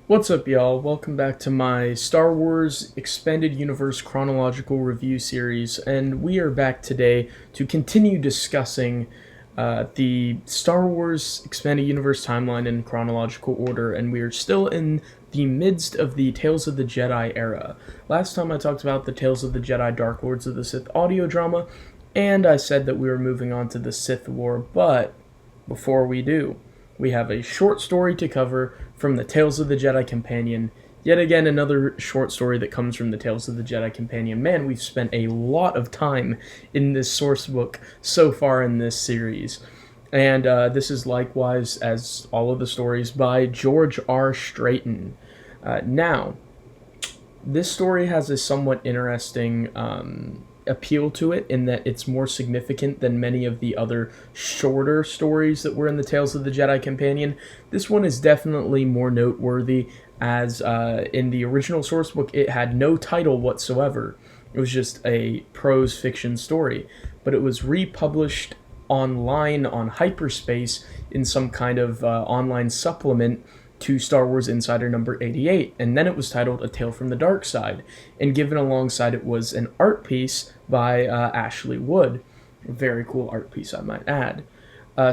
What's up, y'all? Welcome back to my Star Wars Expanded Universe Chronological Review series, and we are back today to continue discussing the Star Wars Expanded Universe timeline in chronological order, and we are still in the midst of the Tales of the Jedi era. Last time I talked about the Tales of the Jedi Dark Lords of the Sith audio drama, and I said that we were moving on to the Sith War, but before we do, we have a short story to cover from the Tales of the Jedi Companion. Yet again, another short story that comes from the Tales of the Jedi Companion. Man, we've spent a lot of time in this source book so far in this series. And this is likewise, as all of the stories, by George R. Strayton. Now, this story has a somewhat interesting appeal to it in that it's more significant than many of the other shorter stories that were in the Tales of the Jedi Companion. This one is definitely more noteworthy as in the original sourcebook it had no title whatsoever. It was just a prose fiction story, but it was republished online on Hyperspace in some kind of online supplement to Star Wars Insider number 88, and then it was titled A Tale from the Dark Side, and given alongside it was an art piece by Ashley Wood. A very cool art piece, I might add.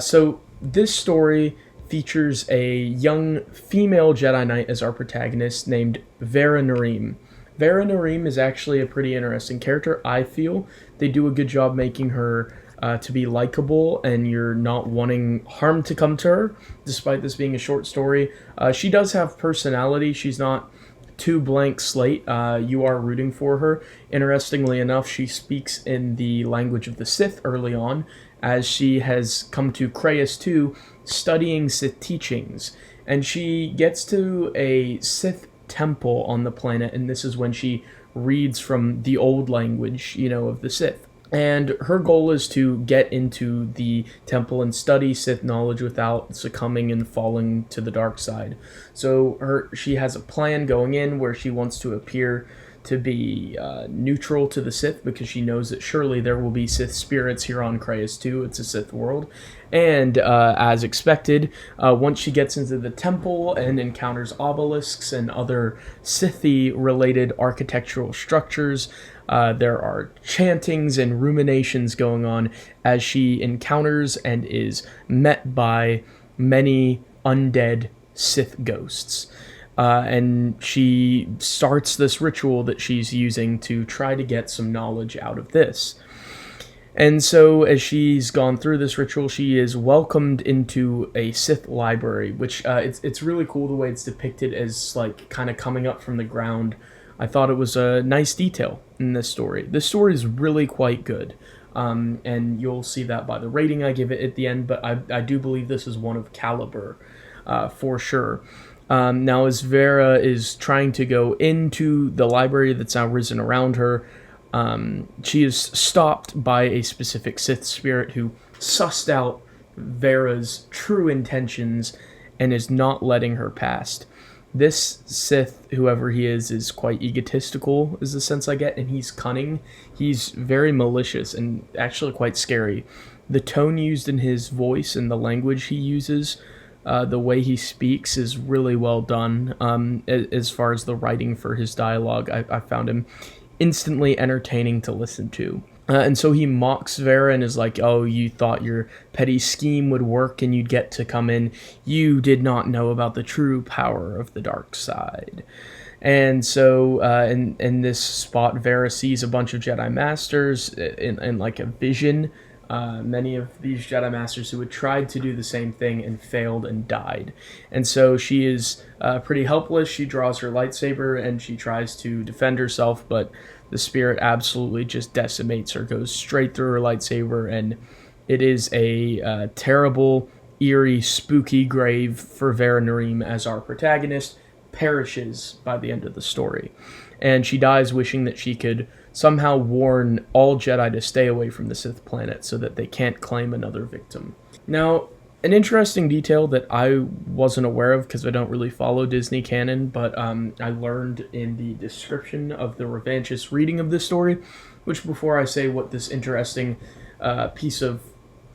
So this story features a young female Jedi Knight as our protagonist named Vera Nareem. Vera Nareem is actually a pretty interesting character, I feel. They do a good job making her to be likable, and you're not wanting harm to come to her, despite this being a short story. She does have personality. She's not too blank slate. You are rooting for her. Interestingly enough, she speaks in the language of the Sith early on, as she has come to Crayus 2 studying Sith teachings. And she gets to a Sith temple on the planet, and this is when she reads from the old language, of the Sith. And her goal is to get into the temple and study Sith knowledge without succumbing and falling to the dark side. So she has a plan going in where she wants to appear to be neutral to the Sith, because she knows that surely there will be Sith spirits here on Crayus 2. It's a Sith world. And as expected, once she gets into the temple and encounters obelisks and other Sith-y-related architectural structures, there are chantings and ruminations going on as she encounters and is met by many undead Sith ghosts. And she starts this ritual that she's using to try to get some knowledge out of this. And so as she's gone through this ritual, she is welcomed into a Sith library, which it's really cool the way it's depicted as like kind of coming up from the ground. I thought it was a nice detail in this story. This story is really quite good, and you'll see that by the rating I give it at the end, but I do believe this is one of caliber, for sure. Now, as Vera is trying to go into the library that's now risen around her, she is stopped by a specific Sith spirit who sussed out Vera's true intentions and is not letting her past. This Sith, whoever he is quite egotistical, is the sense I get, and he's cunning. He's very malicious and actually quite scary. The tone used in his voice and the language he uses, the way he speaks, is really well done. As far as the writing for his dialogue, I found him instantly entertaining to listen to. And so he mocks Vera and is like, "Oh, you thought your petty scheme would work and you'd get to come in. You did not know about the true power of the dark side." And so in this spot, Vera sees a bunch of Jedi Masters in like a vision. Many of these Jedi Masters who had tried to do the same thing and failed and died. And so she is pretty helpless. She draws her lightsaber and she tries to defend herself, but the spirit absolutely just decimates her, goes straight through her lightsaber, and it is a terrible, eerie, spooky grave for Vera Nareem as our protagonist perishes by the end of the story. And she dies wishing that she could somehow warn all Jedi to stay away from the Sith planet so that they can't claim another victim. Now, an interesting detail that I wasn't aware of because I don't really follow Disney canon, but I learned in the description of the Revanchist reading of this story, which before I say what this interesting piece of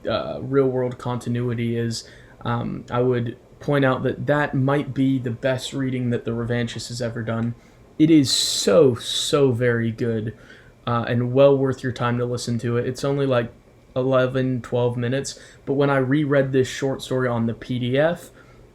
real world continuity is, I would point out that that might be the best reading that the Revanchist has ever done. It is so very good, and well worth your time to listen to it. It's only like 11-12 minutes, but when I reread this short story on the PDF,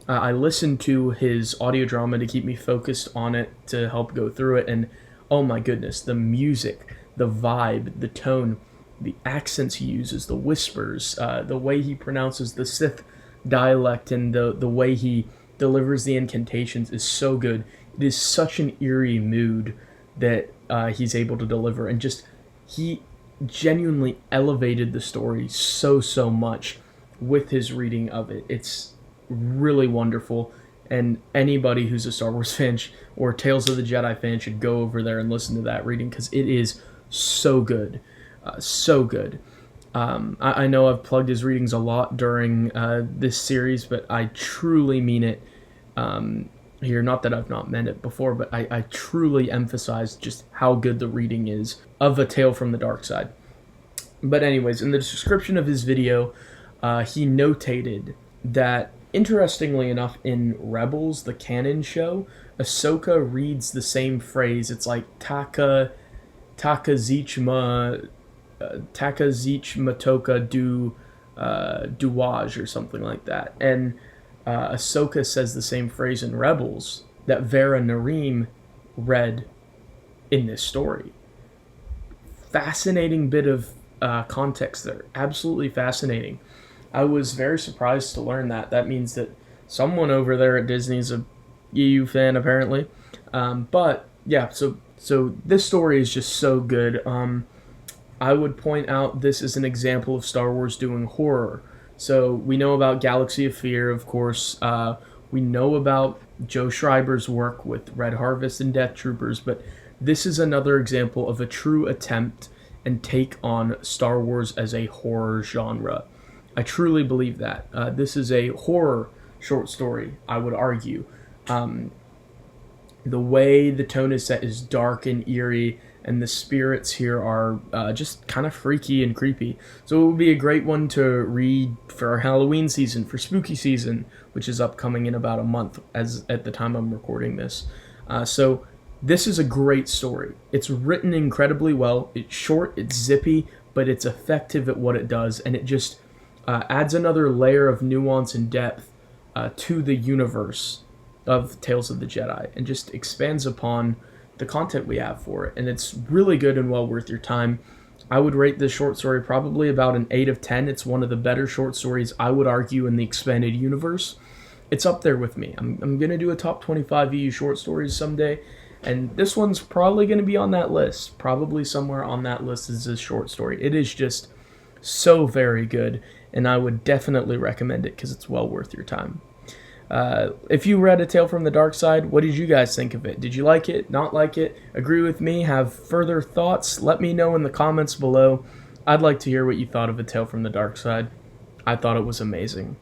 I listened to his audio drama to keep me focused on it to help go through it, and oh my goodness, the music, the vibe, the tone, the accents he uses, the whispers, the way he pronounces the Sith dialect, and the way he delivers the incantations is so good. It is such an eerie mood that he's able to deliver, and just he genuinely elevated the story so much with his reading of it. It's really wonderful, and anybody who's a Star Wars fan or Tales of the Jedi fan should go over there and listen to that reading, because it is so good. So good. I know I've plugged his readings a lot during this series, but I truly mean it here. Not that I've not meant it before, but I truly emphasize just how good the reading is of A Tale from the Dark Side. But anyways, in the description of his video, he notated that, interestingly enough, in Rebels, the canon show, Ahsoka reads the same phrase. It's like Takazich Matoka Duwaj or something like that. And Ahsoka says the same phrase in Rebels that Vera Narim read in this story. Fascinating bit of context there. Absolutely fascinating. I was very surprised to learn that. That means that someone over there at Disney's a EU fan, apparently. But yeah, so this story is just so good. I would point out this is an example of Star Wars doing horror. So we know about Galaxy of Fear, of course. We know about Joe Schreiber's work with Red Harvest and Death Troopers, but this is another example of a true attempt and take on Star Wars as a horror genre. I truly believe that. This is a horror short story, I would argue. The way the tone is set is dark and eerie, and the spirits here are just kind of freaky and creepy. So it would be a great one to read for our Halloween season, for spooky season, which is upcoming in about a month as at the time I'm recording this. So this is a great story. It's written incredibly well. It's short, it's zippy, but it's effective at what it does, and it just adds another layer of nuance and depth to the universe of Tales of the Jedi, and just expands upon the content we have for it. And it's really good and well worth your time. I would rate this short story probably about an 8 of 10. It's one of the better short stories, I would argue, in the expanded universe. It's up there with me. I'm going to do a top 25 EU short stories someday, and this one's probably going to be on that list. Probably somewhere on that list is this short story. It is just so very good, and I would definitely recommend it because it's well worth your time. If you read A Tale from the Dark Side, what did you guys think of it? Did you like it? Not like it? Agree with me? Have further thoughts? Let me know in the comments below. I'd like to hear what you thought of A Tale from the Dark Side. I thought it was amazing.